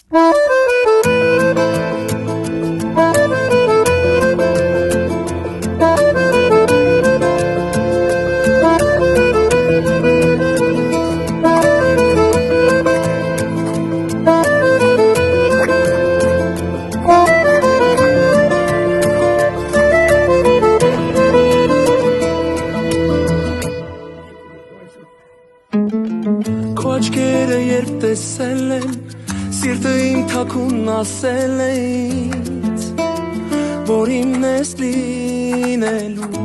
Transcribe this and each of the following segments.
Քո աչքերը երբ տեսել եմ, սիրտը իմ թաքուն ասել է ինձ, որ իմն ես լինելու,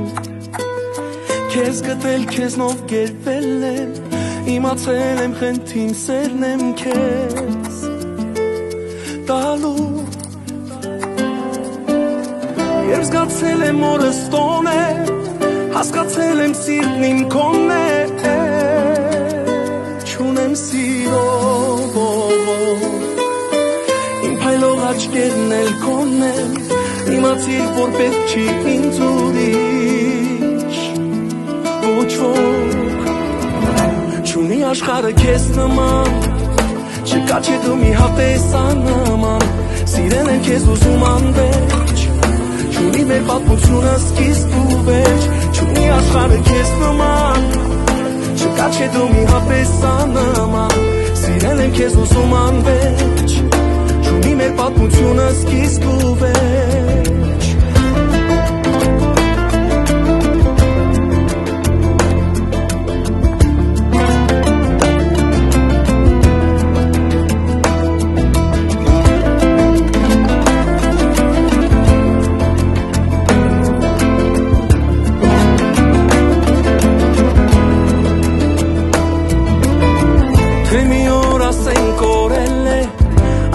քեզ գտել, քեզնով գերվել եմ, իմացել եմ խնդին սերն եմ քեզ տալու, երբ զգացել եմ օրս տոն է, հասկացել եմ սիրտն իմ քոնն է, չունեմ սիրով, իմ փայլող աչքերն էլ քոնն են, իմացիր, որ պետք չի ինձ ուրիշ, ոչ ոք, չունի աշխարհը քեզ նման, չկա չէ դու մի հատ նման, սիրել են քեզ ուզում անվերջ, չունի մեր պատմությունը սկիզբ ու վերջ, չունի աշխարհը քեզ նման, չկա չէ դու մի հատ նման, սիրել են քեզ ուզում անվերջ, չունի մեր պատմությունը սկիզբ ու վերջ։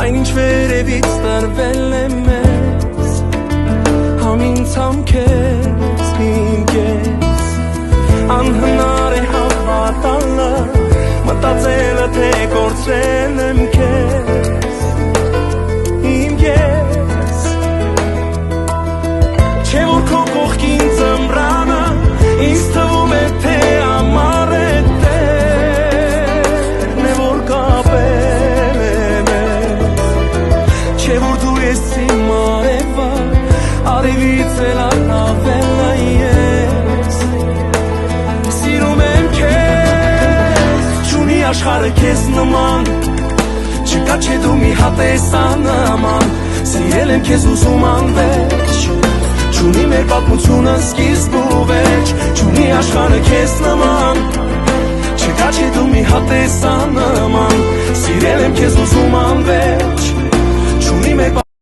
Այնինչ վերևից տրվել է մեզ, համինցամ քեզ, իմ կեզ, անհնար է հավատալը, մտածելը թե կորցրել եմ քեզ, իմ կեզ, չէ որ քո կողքին ձմռանը, ինձ թվում է թե ամառ է տերն է որ կապել է Չէ որ դու ես իմ արևը, արևից էլ առավել ես, սիրում եմ քեզ, չունի աշխարհը քեզ նման, չկա չէ դու մի հատ նման, սիրել եմ քեզ ուզում անվերջ, չունի մեր պատմությունը սկիզբ ու վերջ, չունի աշխարհը քեզ նման, չկա չէ դու մի հատ նման, սիրել եմ քեզ ուզում անվերջ